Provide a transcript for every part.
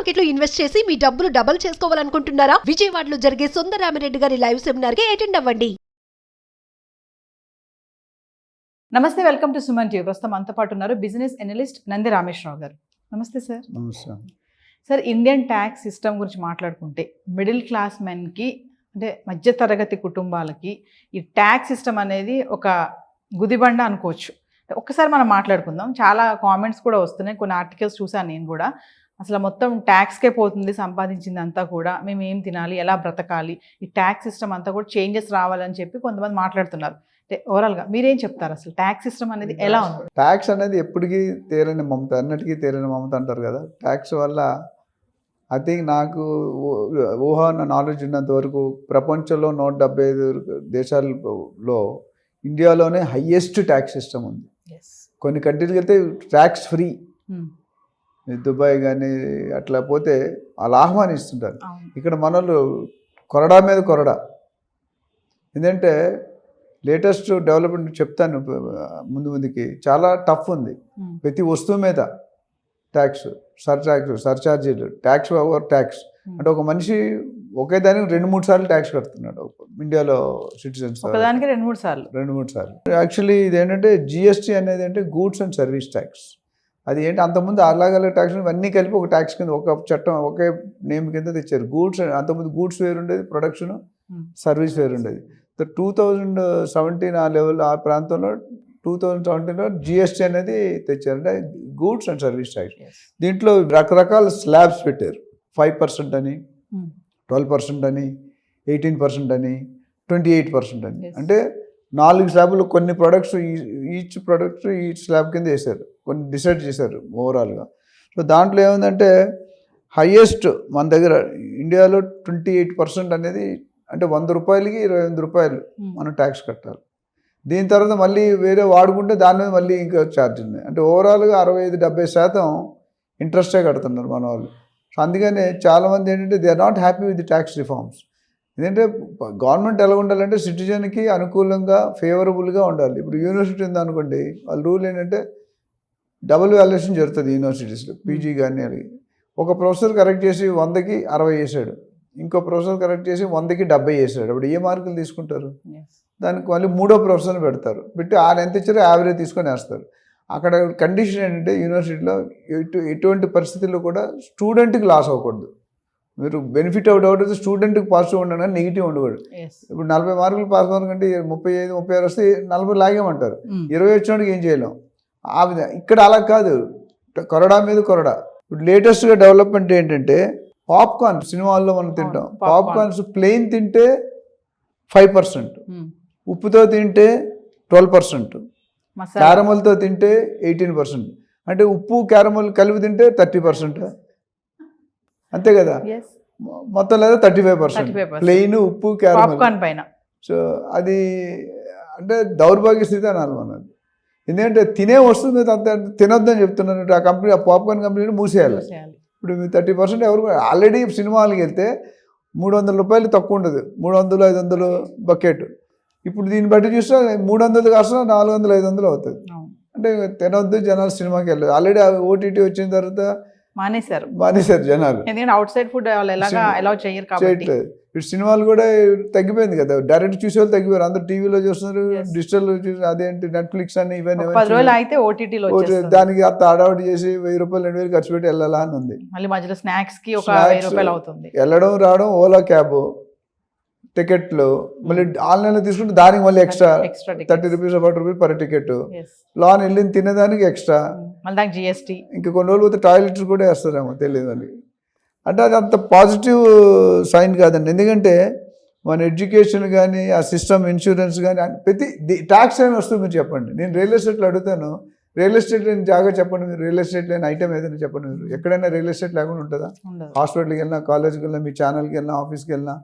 Market లో invest చేసి మీ డబ్బులు డబుల్ చేసుకోవాలనుకుంటున్నారా? విజయవాడలో జరిగే సుందరరామిరెడ్డి గారి లైవ్ సెమినార్ కి అటెండ్ అవ్వండి. నమస్తే, వెల్కమ్ టు సుమన్ టీవీ. ప్రస్తుతం మనతో పాటు ఉన్నారు బిజినెస్ ఎనలిస్ట్ నంది రామేశ్వరరావు గారు. నమస్తే సార్. నమస్తే సార్, ఇండియన్ ట్యాక్స్ సిస్టమ్ గురించి మాట్లాడుకుంటే మిడిల్ క్లాస్ మెన్కి అంటే మధ్యతరగతి కుటుంబాలకి ఈ ట్యాక్స్ సిస్టమ్ అనేది ఒక గుదిబండ అనుకోవచ్చు. ఒక్కసారి మనం మాట్లాడుకుందాం. చాలా కామెంట్స్ కూడా వస్తున్నాయి, కొన్ని ఆర్టికల్స్ చూసాను నేను కూడా. అసలు మొత్తం ట్యాక్స్కే పోతుంది సంపాదించింది అంతా కూడా, మేము ఏం తినాలి, ఎలా బ్రతకాలి, ఈ ట్యాక్స్ సిస్టమ్ అంతా కూడా చేంజెస్ రావాలని చెప్పి కొంతమంది మాట్లాడుతున్నారు. అంటే ఓవరాల్గా మీరేం చెప్తారు? అసలు ట్యాక్స్ సిస్టమ్ అనేది ఎలా ఉంది? ట్యాక్స్ అనేది ఎప్పటికీ తీరని మమత, అన్నిటికీ తీరని మమత అంటారు కదా. ట్యాక్స్ వల్ల ఐ థింక్ నాకు నాలెడ్జ్ ఉన్నంత వరకు ప్రపంచంలో 175 దేశాలలో ఇండియాలోనే హయ్యెస్ట్ ట్యాక్స్ సిస్టమ్ ఉంది. కొన్ని కంట్రీలకి వెళ్తే ట్యాక్స్ ఫ్రీ, దుబాయ్ కానీ అట్లా పోతే వాళ్ళు ఆహ్వానిస్తుంటారు. ఇక్కడ మనలు కొరడా మీద కొరడా. ఎందుకంటే లేటెస్ట్ డెవలప్మెంట్ చెప్తాను ముందుకి, చాలా టఫ్ ఉంది. ప్రతి వస్తువు మీద ట్యాక్స్, సర్చార్జీలు, ట్యాక్స్ ఓవర్ ట్యాక్స్. అంటే ఒక మనిషి ఒకే దానికి 2-3 సార్లు ట్యాక్స్ కడుతున్నాడు ఇండియాలో సిటిజన్స్. ఒకదానికి 2-3 సార్లు. యాక్చువల్లీ ఇదేంటంటే జిఎస్టీ అనేది అంటే గూడ్స్ అండ్ సర్వీస్ ట్యాక్స్. అది ఏంటి, అంతకుముందు అలాగల ట్యాక్స్ ఇవన్నీ కలిపి ఒక ట్యాక్స్ కింద, ఒక చట్టం, ఒకే నేమ్ కింద తెచ్చారు. గూడ్స్ అంతకుముందు గూడ్స్ వేరు ఉండేది, ప్రొడక్షన్ సర్వీస్ వేరు ఉండేది. 2017 ఆ లెవెల్, ఆ ప్రాంతంలో 2017లో జిఎస్టీ అనేది తెచ్చారు, అంటే గూడ్స్ అండ్ సర్వీస్ ట్యాక్స్. దీంట్లో రకరకాల స్లాబ్స్ పెట్టారు. 5% అని, 12% అని, 18% అని, 28% అని. అంటే 4 స్లాబ్లు. కొన్ని ప్రొడక్ట్స్ ఈచ్ ప్రొడక్ట్ ఈ స్లాబ్ కింద వేశారు, కొన్ని డిసైడ్ చేశారు ఓవరాల్గా. సో దాంట్లో ఏముందంటే హయ్యెస్ట్ మన దగ్గర ఇండియాలో 28% అనేది, అంటే 100 రూపాయలకి 28 రూపాయలు మనం ట్యాక్స్ కట్టాలి. దీని తర్వాత మళ్ళీ వేరే వాడుకుంటే దాని మీద మళ్ళీ ఇంకా ఛార్జ్ ఉంది. అంటే ఓవరాల్గా 65-70% ఇంట్రెస్టే కడుతున్నారు మన వాళ్ళు. సో అందుకనే చాలామంది ఏంటంటే they are not happy with the tax reforms. ఎందుకంటే గవర్నమెంట్ ఎలా ఉండాలంటే సిటిజన్కి అనుకూలంగా, ఫేవరబుల్గా ఉండాలి. ఇప్పుడు యూనివర్సిటీ ఉందనుకోండి, వాళ్ళ రూల్ ఏంటంటే డబుల్ వాల్యుయేషన్ జరుగుతుంది యూనివర్సిటీస్లో. పీజీ కానీ అది ఒక ప్రొఫెసర్ కరెక్ట్ చేసి 100కి 60 వేసాడు, ఇంకో ప్రొఫెసర్ కరెక్ట్ చేసి 100కి 70 వేసాడు. అప్పుడు ఏ మార్కులు తీసుకుంటారు? దానికి మళ్ళీ 3వ ప్రొఫెసర్ని పెడతారు, పెట్టి ఆయన ఎంత ఇచ్చారో యావరేజ్ తీసుకొని వేస్తారు. అక్కడ కండిషన్ ఏంటంటే యూనివర్సిటీలో ఎటువంటి పరిస్థితుల్లో కూడా స్టూడెంట్కి లాస్ అవ్వకూడదు. మీరు బెనిఫిట్ అవుట్ స్టూడెంట్కి పాజిటివ్ ఉండడం, నెగిటివ్ ఉండకూడదు. ఇప్పుడు 40 మార్కులు పాస్ మార్క్ అంటే 35-36 వస్తే 40 లాగేమంటారు, 20 వచ్చినోడికి ఏం చేయలేం. ఆ విధంగా ఇక్కడ అలా కాదు, కొరడా మీద కొరడా. ఇప్పుడు లేటెస్ట్గా డెవలప్మెంట్ ఏంటంటే పాప్కార్న్, సినిమాల్లో మనం తింటాం, పాప్కార్న్స్ ప్లెయిన్ తింటే 5%, ఉప్పుతో తింటే 12%, క్యారమల్తో తింటే 18%. అంటే ఉప్పు క్యారమల్ కలిపి తింటే 30%, అంతే కదా. మొత్తం లేదా 35% ప్లెయిన్, ఉప్పు, క్యారమల్ పైన. సో అది అంటే దౌర్భాగ్య స్థితి అనాలి మనది. ఎందుకంటే తినే వస్తుంది అంత తినొద్దని చెప్తున్నారు. ఆ కంపెనీ, ఆ పాప్కార్న్ కంపెనీని మూసేయాలి. ఇప్పుడు 30% ఎవరు, ఆల్రెడీ సినిమాలకి వెళ్తే 300 రూపాయలు తక్కువ ఉండదు, 300-500 బకెట్. ఇప్పుడు దీన్ని బట్టి చూస్తే 300 కాస్త 400-500 అవుతుంది. అంటే తినొద్దు, జనాలు సినిమాకి వెళ్ళదు. ఆల్రెడీ ఓటీటీ వచ్చిన తర్వాత మానేశారు జనాలు, ఎందుకంటే అవుట్ సైడ్ ఫుడ్ అలౌ చేయరు కాబట్టి. ఇప్పుడు సినిమాలు కూడా తగ్గిపోయింది కదా, డైరెక్ట్ చూసే వాళ్ళు తగ్గిపోయారు. అందరూ టీవీలో చూస్తున్నారు, డిజిటల్ చూసి అదేంటి నెట్ఫ్లిక్స్ అని ఇవన్నీ. దానికి అంత అడౌట్ చేసి 1000 రూపాయలు 2000 ఖర్చు పెట్టి వెళ్ళాలా అని ఉంది. మళ్ళీ మధ్యలో స్నాక్స్ కి ఒక 1000 రూపాయలు అవుతుంది. వెళ్ళడం రావడం, ఓలా క్యాబ్ టికెట్లు, మళ్ళీ ఆన్లైన్లో తీసుకుంటే దానికి మళ్ళీ extra 30 rupees 40 rupees per ticket. లాన్ వెళ్ళింది తినేదానికి ఎక్స్ట్రా, జిఎస్టీ. ఇంకా కొన్ని రోజులు పోతే టాయిలెట్స్ కూడా వేస్తారేమో తెలియదు అని. అంటే అది అంత పాజిటివ్ సైన్ కాదండి. ఎందుకంటే మన ఎడ్యుకేషన్ కానీ, ఆ సిస్టమ్, ఇన్సూరెన్స్ కానీ, ప్రతి ట్యాక్స్ ఏమి వస్తుంది మీరు చెప్పండి. నేను రియల్ ఎస్టేట్లో అడుగుతాను, రియల్ ఎస్టేట్ లేని జాగా చెప్పండి మీరు, రియల్ ఎస్టేట్ లేని ఐటమ్ ఏదైనా చెప్పండి మీరు. ఎక్కడైనా రియల్ ఎస్టేట్ లేకుండా ఉంటుందా? హాస్పిటల్కి వెళ్ళినా, కాలేజ్కి వెళ్ళినా, మీ ఛానల్కి వెళ్ళినా, ఆఫీస్కి వెళ్ళినా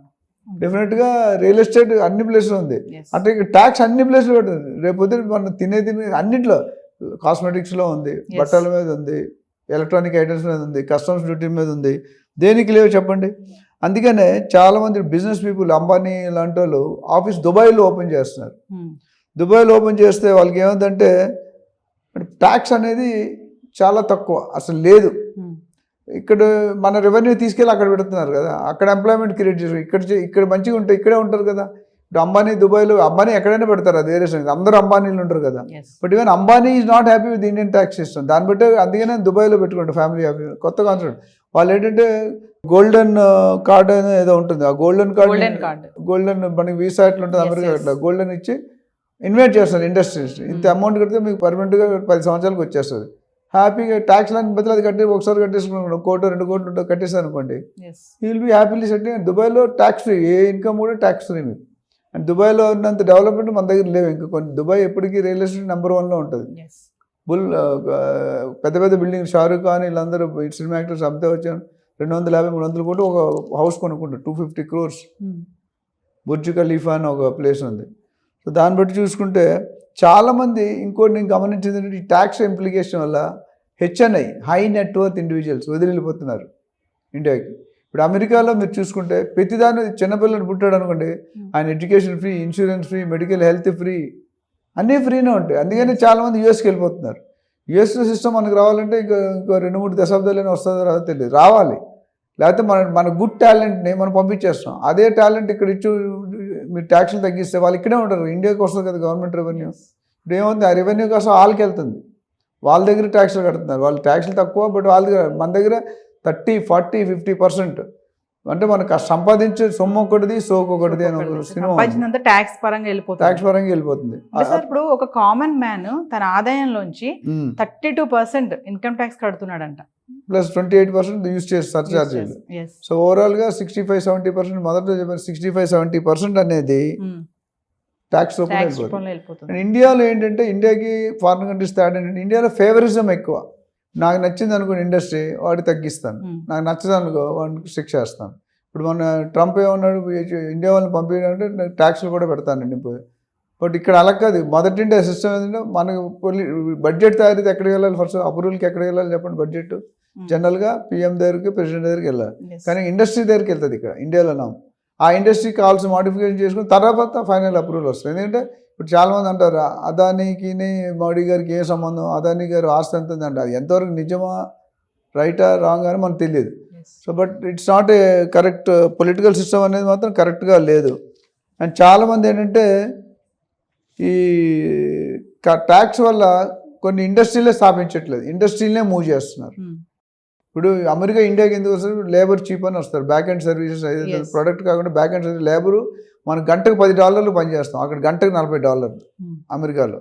డెఫినెట్గా రియల్ ఎస్టేట్ అన్ని ప్లేస్లో ఉంది. అంటే ట్యాక్స్ అన్ని ప్లేస్లో ఉంటుంది. రేపు మనం తినే అన్నింటిలో, కాస్మెటిక్స్లో ఉంది, బట్టల మీద ఉంది, ఎలక్ట్రానిక్ ఐటమ్స్ మీద ఉంది, కస్టమ్స్ డ్యూటీ మీద ఉంది. దేనికి లేవు చెప్పండి? అందుకనే చాలామంది బిజినెస్ పీపుల్, అంబానీ లాంటి వాళ్ళు ఆఫీస్ దుబాయ్లో ఓపెన్ చేస్తున్నారు. దుబాయ్లో ఓపెన్ చేస్తే వాళ్ళకి ఏముందంటే ట్యాక్స్ అనేది చాలా తక్కువ, అసలు లేదు. ఇక్కడ మన రెవెన్యూ తీసుకెళ్ళి అక్కడ పెడుతున్నారు కదా, అక్కడ ఎంప్లాయ్మెంట్ క్రియేట్ చేస్తారు. ఇక్కడ మంచిగా ఉంటే ఇక్కడే ఉంటారు కదా. ఇప్పుడు అంబానీ దుబాయ్లో, అంబానీ ఎక్కడైనా పెడతారు, అది వేరే సంగతి. అందరూ అంబానీలు ఉంటారు కదా. But even Ambani is not happy with Indian tax system. దాన్ని బట్టి అందుకనే దుబాయ్లో పెట్టుకుంటారు ఫ్యామిలీ ఆఫీస్. కొత్త కాన్సెప్ట్ వాళ్ళు ఏంటంటే గోల్డెన్ కార్డ్ అనేది ఏదో ఉంటుంది. ఆ గోల్డెన్ మనకి వీసా ఎట్లా ఉంటుంది అమెరికా అట్లా గోల్డెన్ ఇచ్చి ఇన్వైట్ చేస్తారు ఇండస్ట్రీస్. ఇంత అమౌంట్ కడితే మీకు పర్మనెంట్గా 10 సంవత్సరాలకు వచ్చేస్తుంది. హ్యాపీగా ట్యాక్స్ లాంటి బదులు అది కట్టి ఒకసారి కట్టేసుకున్నాను, 1 కోటి 2 కోట్లు కట్టేసాను అనుకోండి, you will be happily settle. దుబాయ్లో ట్యాక్స్ ఫ్రీ, ఏ ఇన్కమ్ కూడా ట్యాక్స్ ఫ్రీ మీకు. అండ్ దుబాయ్లో ఉన్నంత డెవలప్మెంట్ మన దగ్గర లేవు ఇంకా కొన్ని. దుబాయ్ ఎప్పటికీ రియల్ ఎస్టేట్ నెంబర్ 1లో ఉంటుంది. పెద్ద పెద్ద బిల్డింగ్, షారూఖ్ ఖాన్ వీళ్ళందరూ సినిమా యాక్టర్స్ అంతే వచ్చాను 250-300 కోట్లు ఒక హౌస్ కొనుక్కుంటారు, 250 crores. బుర్జ్ ఖలీఫా అని ఒక ప్లేస్ ఉంది. సో దాన్ని బట్టి చూసుకుంటే చాలామంది, ఇంకోటి నేను గమనించింది ఏంటంటే ఈ ట్యాక్స్ ఇంప్లికేషన్ వల్ల HNI హై నెట్వర్త్ ఇండివిజువల్స్ వదిలిపోతున్నారు ఇండియాకి. ఇప్పుడు అమెరికాలో మీరు చూసుకుంటే ప్రతిదాన్ని, చిన్నపిల్లలు పుట్టాడు అనుకోండి, ఆయన education free, insurance free, medical health free, అన్నీ ఫ్రీనే ఉంటాయి. అందుకని చాలామంది యూఎస్కి వెళ్ళిపోతున్నారు. యూఎస్ సిస్టమ్ మనకు రావాలంటే ఇంకో 2-3 దశాబ్దాలైనా వస్తుందో రాదో తెలియదు, రావాలి. లేకపోతే మన గుడ్ టాలెంట్ని మనం పంపించేస్తాం. అదే టాలెంట్ ఇక్కడ ఇచ్చి మీరు ట్యాక్స్లు తగ్గిస్తే వాళ్ళు ఇక్కడే ఉంటారు. ఇండియాకి వస్తుంది కదా గవర్నమెంట్ రెవెన్యూ. ఇప్పుడు ఏముంది, ఆ రెవెన్యూ కోసం వాళ్ళకి వెళ్తుంది, వాళ్ళ దగ్గర ట్యాక్స్లు కడుతున్నారు. వాళ్ళ ట్యాక్స్లు తక్కువ, బట్ వాళ్ళ దగ్గర, మన దగ్గర 30, 40, 50% అంటే మనకు సంపాదించే సొమ్ము ఒకటిది, సోకు ఒకటిది అని సినిమా ట్యాక్స్ పరంగా వెళ్ళిపోతుంది. ఇప్పుడు ఒక కామన్ మ్యాన్ తన ఆదాయంలోంచి 32% ఇన్కమ్ ట్యాక్స్ కడుతున్నాడంట, ప్లస్ 28% యూజ్ చేసి సర్చార్జీలు. సో ఓవరాల్గా 65-70%, మొదట్లో చెప్పారు 65-70% అనేది ట్యాక్స్ రూపంలో వెళ్ళిపోతుంది. ఇండియాలో ఏంటంటే, ఇండియాకి ఫారిన్ కంట్రీస్ తేడా ఏంటంటే, ఇండియాలో ఫేవరిజం ఎక్కువ. నాకు నచ్చింది అనుకోండి ఇండస్ట్రీ, వాడికి తగ్గిస్తాను. నాకు నచ్చదు అనుకో, వాడికి శిక్ష వేస్తాను. ఇప్పుడు మన ట్రంప్ ఏమన్నాడు, ఇండియా వాళ్ళని పంపించాలంటే ట్యాక్స్లు కూడా పెడతానండి పోయి. బట్ ఇక్కడ అలా కాదు. మొదటి ఇండియా సిస్టమ్ ఏంటంటే, మనకు బడ్జెట్ తయారీ ఎక్కడికి వెళ్ళాలి, ఫస్ట్ అప్రూవల్కి ఎక్కడికి వెళ్ళాలి చెప్పండి. బడ్జెట్ జనరల్గా PM దగ్గరికి, ప్రెసిడెంట్ దగ్గరికి వెళ్ళాలి. కానీ ఇండస్ట్రీ దగ్గరికి వెళ్తుంది ఇక్కడ ఇండియాలో. ఆ ఇండస్ట్రీకి కావాల్సిన మోడిఫికేషన్ చేసుకుని తర్వాత ఫైనల్ అప్రూవల్ వస్తుంది. ఎందుకంటే ఇప్పుడు చాలామంది అంటారు అదానికి మోడీ గారికి ఏ సంబంధం, అదానీ గారు ఆస్తి ఎంత అంటారు. అది ఎంతవరకు నిజమా, రైటా, రాంగ్ అని మనకు తెలియదు. So but it's not a correct political system అనేది మాత్రం కరెక్ట్గా లేదు. అండ్ చాలామంది ఏంటంటే ఈ ట్యాక్స్ వల్ల కొన్ని ఇండస్ట్రీలే స్థాపించట్లేదు, ఇండస్ట్రీలనే మూవ్ చేస్తున్నారు. ఇప్పుడు అమెరికా ఇండియాకి ఎందుకు వస్తారు, లేబర్ చీప్ అని వస్తారు. బ్యాక్ అండ్ సర్వీసెస్ అయితే ప్రొడక్ట్ కాకుండా బ్యాక్ అండ్ సర్వీస్, లేబరు మనం గంటకు $10 పనిచేస్తాం, అక్కడ గంటకు $40 అమెరికాలో.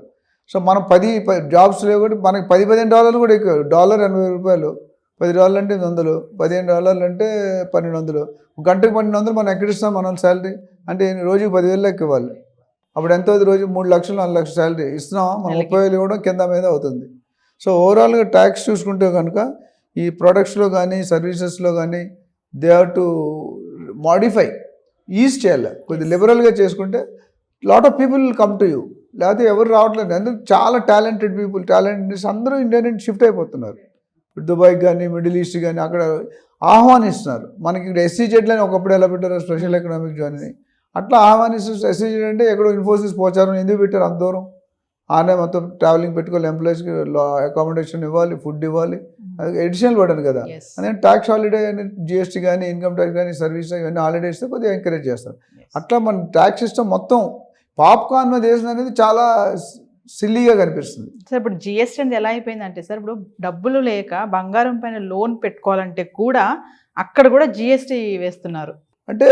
సో మనం 10 జాబ్స్ లేవు కూడా మనకి $10-15 కూడా ఎక్కువ. $80 $10 అంటే $100, $15 అంటే $1200. గంటకు $1200 మనం ఎక్కడిస్తాం మన శాలరీ అంటే రోజుకి 10,000 లెక్క ఇవ్వాలి. అప్పుడు ఎంత అవుతుంది, రోజు 3 లక్షలు 4 లక్షల శాలరీ ఇస్తున్నాం, మనం 30,000 ఇవ్వడం కింద మీద అవుతుంది. సో ఓవరాల్గా ట్యాక్స్ చూసుకుంటే కనుక ఈ ప్రొడక్ట్స్లో కానీ సర్వీసెస్లో కానీ they have to modify, is చేయాలి. కొద్దిగా లిబరల్గా చేసుకుంటే lot of people will come to you. లేకపోతే ఎవరు రావట్లేదు. అందరూ చాలా టాలెంటెడ్ పీపుల్, టాలెంటెడ్ అందరూ ఇండియా నుండి షిఫ్ట్ అయిపోతున్నారు. దుబాయ్కి కానీ మిడిల్ ఈస్ట్ కానీ అక్కడ ఆహ్వానిస్తున్నారు. మనకి ఇక్కడ SEZ అని ఒకప్పుడు ఎలా పెట్టారు, స్పెషల్ ఎకనామిక్ జోన్ అని, అట్లా ఆహ్వానిస్తారు. SEZ అంటే ఎక్కడో ఇన్ఫోసిస్ పోచారు, ఎందుకు పెట్టారు అంత దూరం? ఆనే మొత్తం ట్రావెలింగ్ పెట్టుకోవాలి, ఎంప్లాయీస్కి అకామిడేషన్ ఇవ్వాలి, ఫుడ్ ఇవ్వాలి, అది ఎడిషనల్ పడను కదా. అదే ట్యాక్స్ హాలిడే అని GST కానీ ఇన్కమ్ ట్యాక్స్ కానీ సర్వీస్ ఇవన్నీ హాలిడే ఇస్తే కొద్దిగా ఎంకరేజ్ చేస్తారు. అట్లా మన ట్యాక్స్ సిస్టమ్ మొత్తం పాప్కార్న్ మీద వేసిన అనేది చాలా సిల్లీగా కనిపిస్తుంది. సార్ ఇప్పుడు GST అనేది ఎలా అయిపోయిందంటే సార్, ఇప్పుడు డబ్బులు లేక బంగారం పైన లోన్ పెట్టుకోవాలంటే కూడా అక్కడ కూడా GST వేస్తున్నారు. అంటే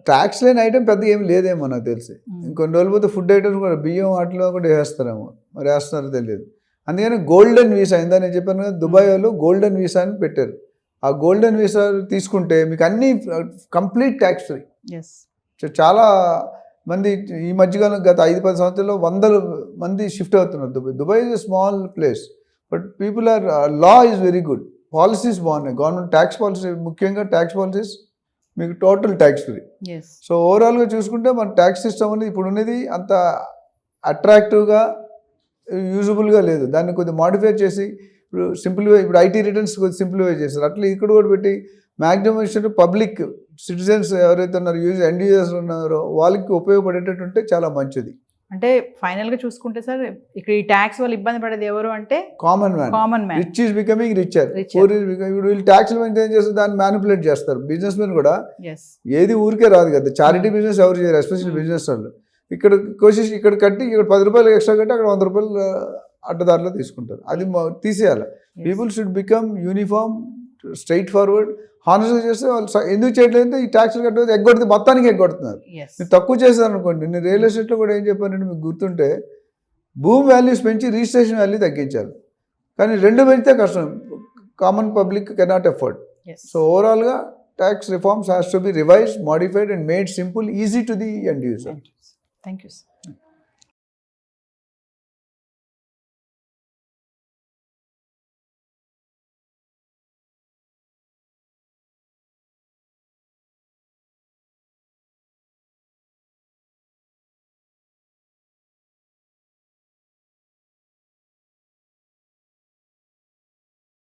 ట్యాక్స్ లేని ఐటమ్ పెద్దగా ఏమి లేదేమో నాకు తెలిసి. ఇంకొన్ని రోజులు పోతే ఫుడ్ ఐటమ్స్ కూడా బియ్యం వాటిలో కూడా వేస్తారేమో, మరి వేస్తున్నారో తెలియదు. అందుకని గోల్డెన్ వీసా, ఇందా నేను చెప్పాను కదా, దుబాయ్ వాళ్ళు గోల్డెన్ వీసా అని పెట్టారు. ఆ గోల్డెన్ వీసా తీసుకుంటే మీకు అన్ని కంప్లీట్ ట్యాక్స్ ఫ్రీ. చాలా మంది ఈ మధ్యకాలం గత 5-10 సంవత్సరాల్లో 100 మంది షిఫ్ట్ అవుతున్నారు Dubai. Dubai is a small place, but people are, law is very good, policies బాగున్నాయి. గవర్నమెంట్ ట్యాక్స్ పాలసీ, ముఖ్యంగా ట్యాక్స్ పాలసీస్ మీకు టోటల్ ట్యాక్స్ ఫ్రీ. సో ఓవరాల్గా చూసుకుంటే మన ట్యాక్స్ సిస్టమ్ అనేది ఇప్పుడు ఉన్నది అంత అట్రాక్టివ్గా యూజబుల్గా లేదు. దాన్ని కొద్దిగా మాడిఫై చేసి ఇప్పుడు సింప్లిఫై, ఇప్పుడు IT రిటర్న్స్ కొద్దిగా సింప్లిఫై చేస్తారు. అట్లా ఇక్కడ కూడా పెట్టి మ్యాక్సిమం పబ్లిక్ సిటిజన్స్ ఎవరైతే ఉన్నారో, ఎండ్ యూజర్స్ ఉన్నారో వాళ్ళకి ఉపయోగపడేటట్టు ఉంటే చాలా మంచిది. అంటే ఫైనల్ గా చూసుకుంటే సార్ ఇక్కడ ఈ ట్యాక్స్ వల్ల ఇబ్బంది పడేది ఎవరు అంటే common man. Common man. Rich is becoming richer, Richer. Poor is becoming. ఇప్పుడు వీళ్ళు ట్యాక్స్లు పెంచి ఏం చేస్తారు, దాన్ని మ్యానిపులేట్ చేస్తారు. బిజినెస్ మెన్ కూడా ఎస్ ఏది ఊరికే రాదు కదా, చారిటీ బిజినెస్ ఎవరు చేయరు, ఎస్పెషల్లీ బిజినెస్ వాళ్ళు. ఇక్కడ కోशिश ఇక్కడ కట్టి ఇక్కడ 10 రూపాయలు ఎక్స్ట్రా కట్టి అక్కడ 100 రూపాయలు అడ్డదారిలో తీసుకుంటారు. అది తీసేయాలి. People should become uniform, straightforward, హానెస్ట్గా చేస్తే వాళ్ళు ఎందుకు చేయట్లేదు, ఈ ట్యాక్స్లు కట్టేది ఎగ్గొడితే మొత్తానికి ఎగ్గొడుతున్నారు. ఎస్ మీరు తక్కువ చేశారు అనుకోండి. నేను రియల్ ఎస్టేట్లో కూడా ఏం చెప్పానంటే మీకు గుర్తుంటే, భూమి వాల్యూస్ పెంచి రిజిస్ట్రేషన్ వాల్యూ తగ్గించారు. కానీ రెండు పెంచితే కష్టం, common public cannot afford. Yes so ఓవరాల్గా tax reforms has to be revised, modified and made simple, easy to the end user. Thank you sir.